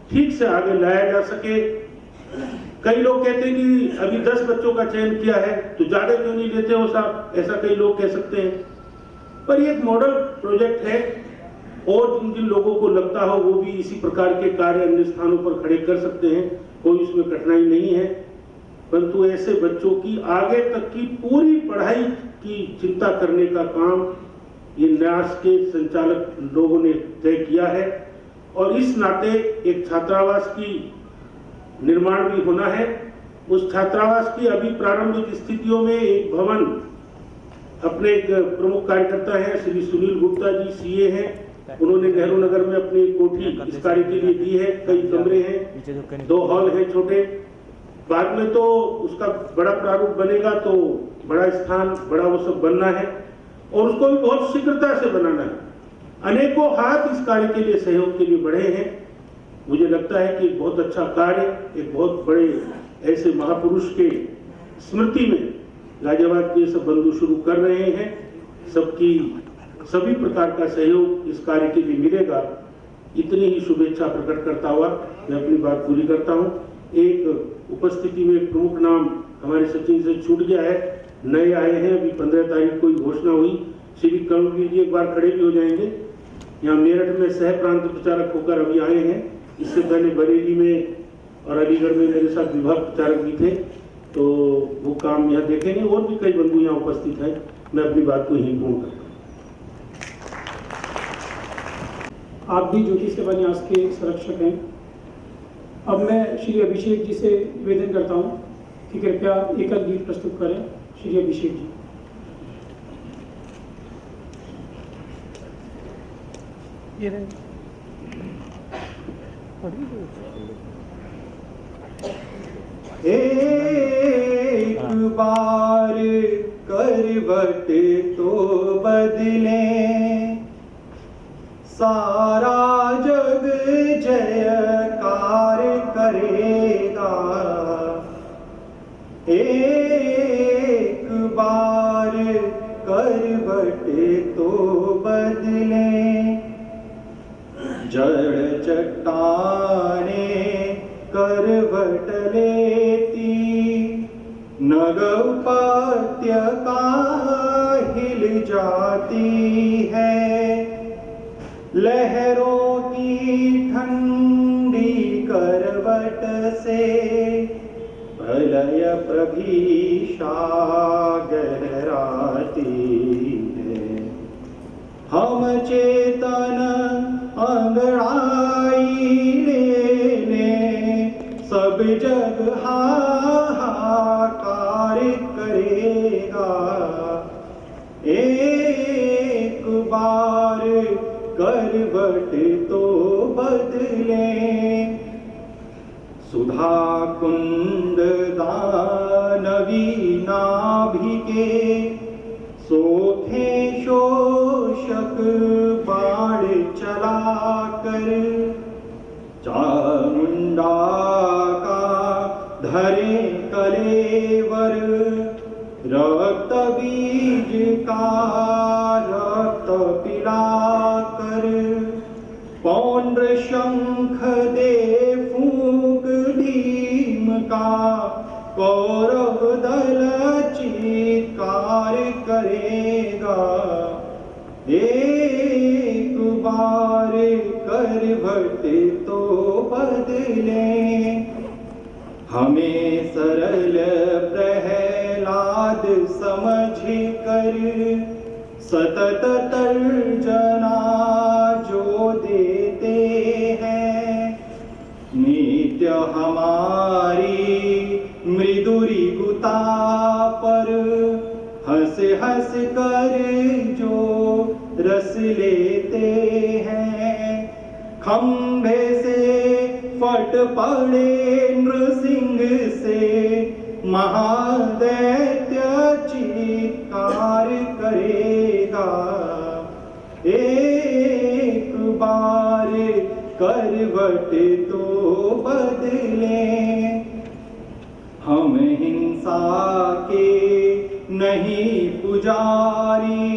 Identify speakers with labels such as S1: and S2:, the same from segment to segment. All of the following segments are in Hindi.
S1: ठीक से आगे लाया जा सके। कई लोग कहते हैं कि अभी 10 बच्चों का चयन किया है तो ज्यादा क्यों नहीं लेते हो साहब, ऐसा कई लोग कह सकते हैं। पर ये एक मॉडल प्रोजेक्ट है और जिन जिन लोगों को लगता हो वो भी इसी प्रकार के कार्य अन्य स्थानों पर खड़े कर सकते हैं, कोई इसमें कठिनाई नहीं है। परंतु ऐसे बच्चों की आगे तक की पूरी पढ़ाई की चिंता करने का काम ये न्यास के संचालक लोगों ने तय किया है और इस नाते एक छात्रावास की निर्माण भी होना है। उस छात्रावास की अभी प्रारंभिक स्थितियों में एक भवन, अपने एक प्रमुख कार्यकर्ता हैं श्री सुनील गुप्ता जी सीए हैं, उन्होंने नेहरू नगर में अपनी कोठी इस कार्य के लिए दी है। कई कमरे हैं, 2 हॉल हैं छोटे। बाद में तो उसका बड़ा प्रारूप बनेगा तो बड़ा स्थान, बड़ा वो सब बनना है और उसको भी बहुत शीघ्रता से बनाना है। अनेकों हाथ इस कार्य के लिए सहयोग के लिए बढ़े हैं। मुझे लगता है कि बहुत अच्छा कार्य, एक बहुत बड़े ऐसे महापुरुष के स्मृति में गाजियाबाद के सब बंधु शुरू कर रहे हैं। सबकी सभी प्रकार का सहयोग इस कार्य के लिए मिलेगा, इतनी ही शुभेच्छा प्रकट करता हुआ मैं अपनी बात पूरी करता हूँ। एक उपस्थिति में एक प्रमुख नाम हमारे सचिन से छूट गया है, नए आए हैं, अभी 15 तारीख को घोषणा हुई। श्री कर्मवीर जी एक बार खड़े भी हो जाएंगे। यहाँ मेरठ में सह प्रांत प्रचारक होकर अभी आए हैं, इससे पहले बरेली में और अलीगढ़ में मेरे साथ विभाग प्रचारक भी थे, तो वो काम यहाँ देखेंगे। और भी कई बंधु यहाँ उपस्थित हैं। मैं अपनी बात को यहीं पूर्ण करता हूँ।
S2: आप भी ज्योति सेवा न्यास के संरक्षक हैं। अब मैं श्री अभिषेक जी से निवेदन करता हूँ कि कृपया एकल गीत प्रस्तुत करें। श्री अभिषेक जी।
S3: एक बार करवट तो बदले, सारा जग जयकार करेगा। एक बार करवट तो बदले, जड़ चट्टाने करवट लेती, नग उपत्यका हिल जाती है। लहरों की ठंडी करवट से प्रलय प्रभीषा गहराती है। हम चेतन अंगड़ाई लेने, सब जग हाहाकार करेगा। एक बार करवट तो बदले, सुधा कुंड दानवी नाभि के सोखे शोषक बाण चलाकर, चामुंडा का धरे कलेवर, रक्त बीज का रक्त पिलाकर, पौंड्र शंख दे फूंक भीम का, कौरव दल चीत्कार करेगा। एक बार करवट तो बदले, हमें सरल प्रहलाद समझ कर, सतत तर्जना जो देते हैं। नित्य हमारी मृदुरी गुता पर हंस हंस कर जो रस लेते हैं। खंभे से फट पड़े नृसिंह से, महादैत्य चीत्कार करेगा। एक बार करवट तो बदले, हम हिंसा के नहीं पुजारी,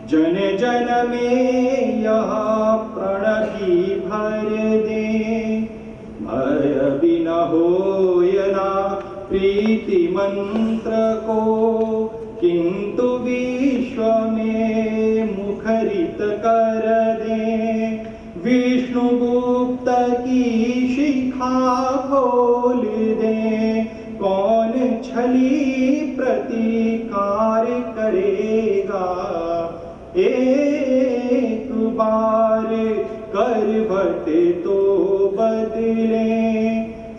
S3: जन जन में यह प्रण की भर दे। होय ना प्रीति मंत्र को, किंतु विश्व में मुखरित कर दे। विष्णुगुप्त की शिखा खोल दे, कौन छली प्रतिकार करेगा। एक बार करवट तो बदले,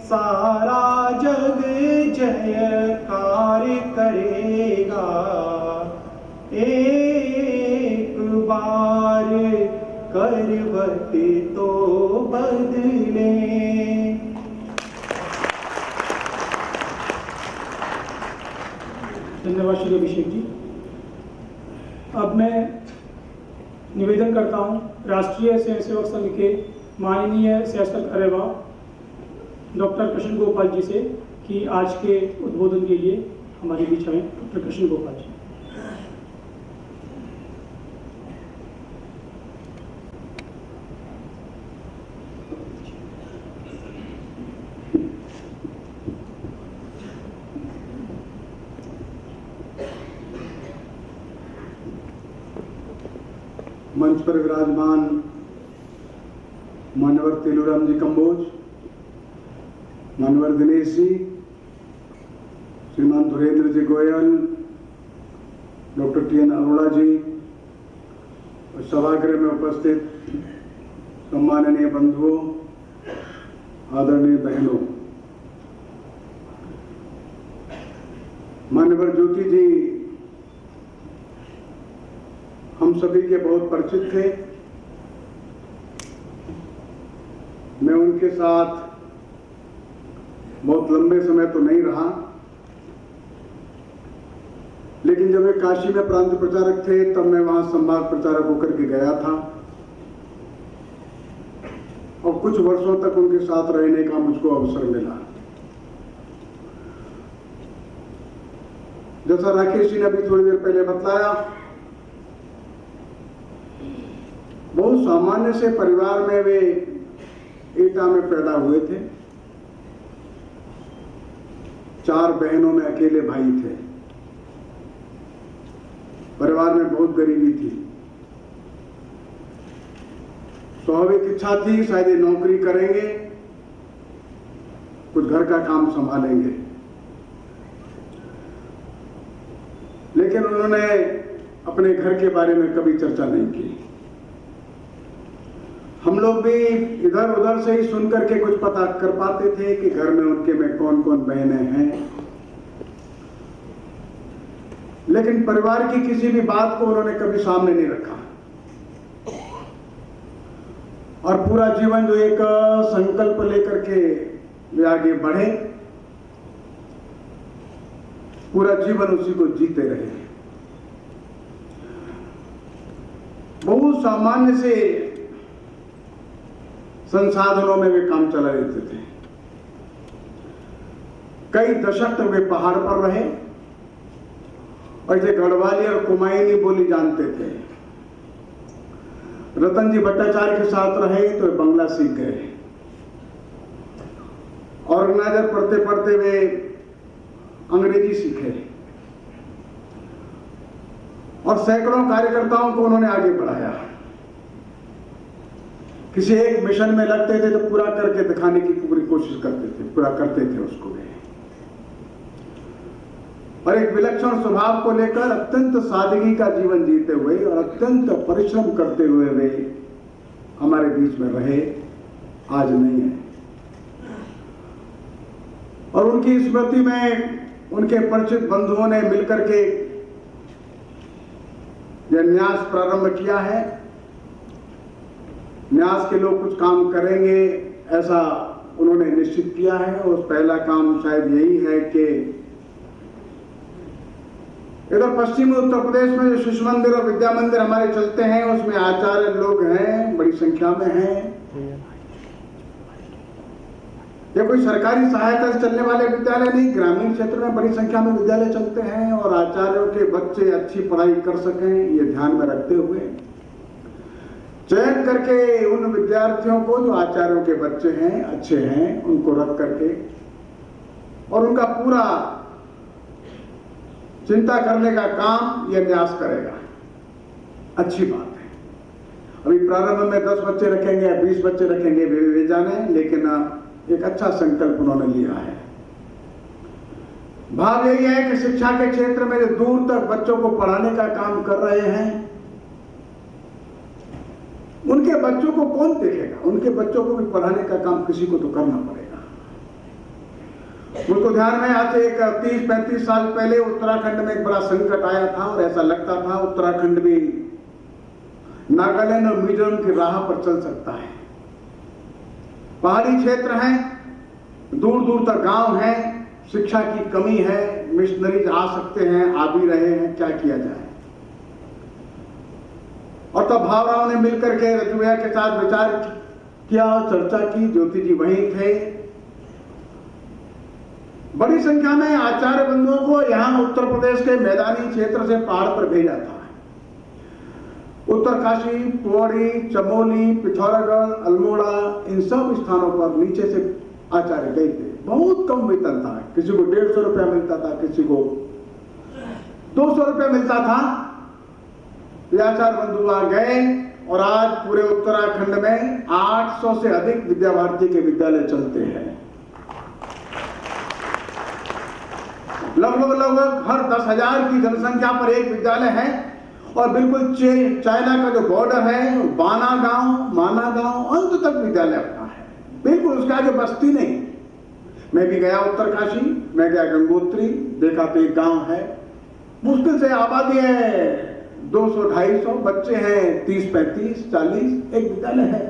S3: सारा जग जयकार करेगा। एक बार करवट तो बदले।
S2: धन्यवाद श्री अभिषेक जी। अब मैं निवेदन करता हूं राष्ट्रीय स्वयंसेवक संघ के माननीय शासक अरेवा डॉक्टर कृष्ण गोपाल जी से कि आज के उद्बोधन के लिए हमारे बीच आए। डॉक्टर कृष्ण गोपाल जी।
S4: मंच पर विराजमान मान्यवर तेलूराम जी कंबोज, मान्यवर दिनेश जी, श्रीमान धुरेंद्र जी गोयल, डॉक्टर टी.एन. अरोड़ा जी और सभागृह में उपस्थित सम्माननीय बंधुओं, आदरणीय बहनों, मान्यवर ज्योति जी हम सभी के बहुत परिचित थे। मैं उनके साथ बहुत लंबे समय तो नहीं रहा, लेकिन जब वे काशी में प्रांत प्रचारक थे तब मैं वहां संभाग प्रचारक होकर के गया था और कुछ वर्षों तक उनके साथ रहने का मुझको अवसर मिला। जैसा राकेश जी ने अभी थोड़ी देर पहले बताया, बहुत सामान्य से परिवार में वे एटा में पैदा हुए थे। 4 बहनों में अकेले भाई थे। परिवार में बहुत गरीबी थी। स्वाभाविक इच्छा थी शायद ये नौकरी करेंगे, कुछ घर का काम संभालेंगे, लेकिन उन्होंने अपने घर के बारे में कभी चर्चा नहीं की। हम लोग भी इधर उधर से ही सुन करके कुछ पता कर पाते थे कि घर में उनके में कौन कौन बहनें हैं, लेकिन परिवार की किसी भी बात को उन्होंने कभी सामने नहीं रखा। और पूरा जीवन जो एक संकल्प लेकर के वे आगे बढ़े, पूरा जीवन उसी को जीते रहे। बहुत सामान्य से संसाधनों में वे काम चला लेते थे। कई दशक तक वे पहाड़ पर रहे और जो गढ़वाली और कुमायूनी बोली जानते थे। रतन जी भट्टाचार्य के साथ रहे तो वे बंगला सीख गए। ऑर्गेनाइजर पढ़ते पढ़ते वे अंग्रेजी सीखे और सैकड़ों कार्यकर्ताओं को उन्होंने आगे बढ़ाया। किसी एक मिशन में लगते थे तो पूरा करके दिखाने की पूरी कोशिश करते थे, पूरा करते थे उसको वे। और एक विलक्षण स्वभाव को लेकर अत्यंत सादगी का जीवन जीते हुए और अत्यंत परिश्रम करते हुए वे हमारे बीच में रहे, आज नहीं है। और उनकी स्मृति में उनके परिचित बंधुओं ने मिलकर के यह न्यास प्रारंभ किया है। न्यास के लोग कुछ काम करेंगे ऐसा उन्होंने निश्चित किया है। और पहला काम शायद यही है कि इधर पश्चिमी उत्तर प्रदेश में जो शिशु मंदिर और विद्या मंदिर हमारे चलते हैं उसमें आचार्य लोग हैं, बड़ी संख्या में हैं। ये कोई सरकारी सहायता से चलने वाले विद्यालय नहीं, ग्रामीण क्षेत्र में बड़ी संख्या में विद्यालय चलते हैं और आचार्यों के बच्चे अच्छी पढ़ाई कर सकें ये ध्यान में रखते हुए चयन करके उन विद्यार्थियों को जो आचार्यों के बच्चे हैं, अच्छे हैं, उनको रख करके और उनका पूरा चिंता करने का काम यह न्यास करेगा। अच्छी बात है। अभी प्रारंभ में 10 बच्चे रखेंगे या 20 बच्चे रखेंगे वे जाने, लेकिन एक अच्छा संकल्प उन्होंने लिया है। भाव यही है कि शिक्षा के क्षेत्र में जो दूर तक बच्चों को पढ़ाने का काम कर रहे हैं, उनके बच्चों को कौन देखेगा? उनके बच्चों को भी पढ़ाने का काम किसी को तो करना पड़ेगा। मुझको ध्यान में आज से एक 30-35 साल पहले उत्तराखंड में एक बड़ा संकट आया था और ऐसा लगता था उत्तराखंड भी नागालैंड और मिजोरम की राह पर चल सकता है। पहाड़ी क्षेत्र है, दूर दूर तक गांव है, शिक्षा की कमी है, मिशनरीज आ सकते हैं, आ भी रहे हैं, क्या किया जाए? और तब भावराव ने मिलकर के रजुआ के साथ विचार किया, चर्चा की। ज्योति जी वहीं थे। बड़ी संख्या में आचार्य बंधुओं को यहां उत्तर प्रदेश के मैदानी क्षेत्र से पहाड़ पर भेजा था। उत्तरकाशी, पौड़ी, चमोली, पिथौरागढ़, अल्मोड़ा, इन सब स्थानों पर नीचे से आचार्य गए थे। बहुत कम वेतन था, किसी को 150 रुपया मिलता था, किसी को 200 रुपया मिलता था। आचार्य बंधु वहां गए और आज पूरे उत्तराखंड में 800 से अधिक विद्या भारती के विद्यालय चलते हैं। लगभग हर 10,000 की जनसंख्या पर एक विद्यालय है। और बिल्कुल चाइना का जो बॉर्डर है, बाना गांव, माना गांव, अंत तक विद्यालय अपना है। बिल्कुल उसके आगे बस्ती नहीं। मैं भी गया उत्तरकाशी, मैं गया गंगोत्री, देखा तो एक गांव है, मुश्किल से आबादी है 200-250, बच्चे हैं 30-35, 40, एक विद्यालय है।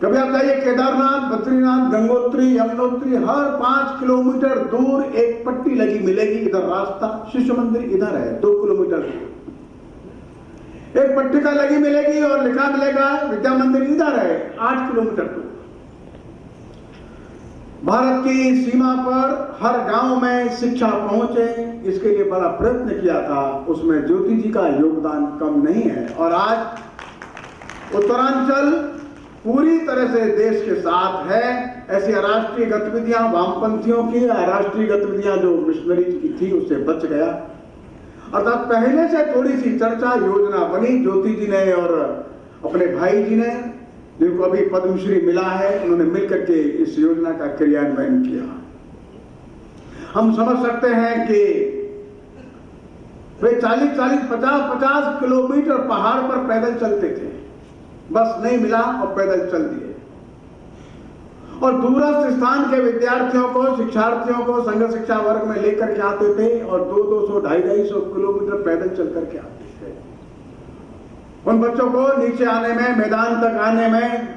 S4: कभी आप जाइए केदारनाथ, बद्रीनाथ, गंगोत्री, यमुनोत्री, हर 5 किलोमीटर दूर एक पट्टी लगी मिलेगी। इधर रास्ता, शिशु मंदिर इधर है 2 किलोमीटर दूर एक पट्टिका लगी मिलेगी और लिखा मिलेगा विद्या मंदिर इधर है 8 किलोमीटर दूर। भारत की सीमा पर हर गांव में शिक्षा पहुंचे, इसके लिए बड़ा प्रयत्न किया था। उसमें ज्योति जी का योगदान कम नहीं है। और आज उत्तरांचल पूरी तरह से देश के साथ है। ऐसी अराष्ट्रीय गतिविधियां वामपंथियों की, अराष्ट्रीय गतिविधियां जो मिशनरीज की थी, उससे बच गया। अर्थात पहले से थोड़ी सी चर्चा योजना बनी। ज्योति जी ने और अपने भाई जी ने, जिनको अभी पद्मश्री मिला है, उन्होंने मिलकर के इस योजना का क्रियान्वयन किया। हम समझ सकते हैं कि वे 40-40, 50-50 किलोमीटर पहाड़ पर पैदल चलते थे। बस नहीं मिला और पैदल चल दिए। और दूरस्थ स्थान के विद्यार्थियों को, शिक्षार्थियों को संघ शिक्षा वर्ग में लेकर के आते थे और 200-200, 250 किलोमीटर पैदल चल करके आते थे। उन बच्चों को नीचे आने में, मैदान तक आने में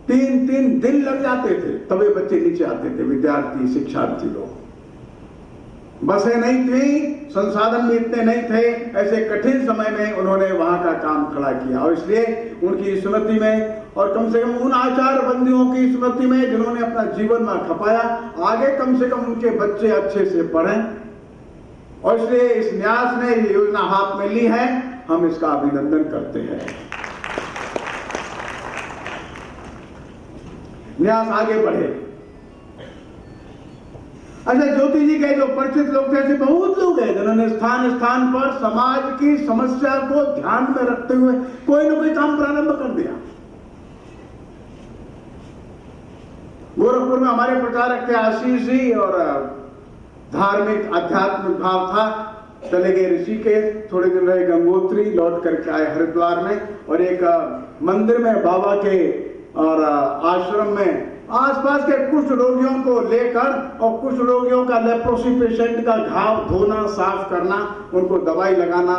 S4: 3-3 दिन लग जाते थे। तभी बच्चे नीचे आते थे, विद्यार्थी, शिक्षार्थी लोग। बसें नहीं थी, संसाधन भी इतने नहीं थे। ऐसे कठिन समय में उन्होंने वहां का काम खड़ा किया। और इसलिए उनकी स्मृति में, और कम से कम उन आचार्य बंधुओं की स्मृति में जिन्होंने अपना जीवन में खपाया, आगे कम से कम उनके बच्चे अच्छे से पढ़ें। और इसलिए इस न्यास ने ये योजना हाथ में ली है, हम इसका अभिनंदन करते हैं। न्यास आगे बढ़े। अच्छा, ज्योति जी के जो परिचित लोग थे, ऐसे बहुत लोग हैं जिन्होंने स्थान स्थान पर समाज की समस्या को ध्यान में रखते हुए कोई न कोई काम प्रारंभ कर दिया। गोरखपुर में हमारे प्रचारक थे आशीष जी, और धार्मिक आध्यात्मिक भाव था। चले गए ऋषिकेश, थोड़े दिन रहे गंगोत्री, लौट करके आए हरिद्वार में। और एक मंदिर में बाबा के और आश्रम में आसपास के कुष्ठ रोगियों को लेकर, और कुष्ठ रोगियों का, लेप्रोसी पेशेंट का घाव धोना, साफ करना, उनको दवाई लगाना।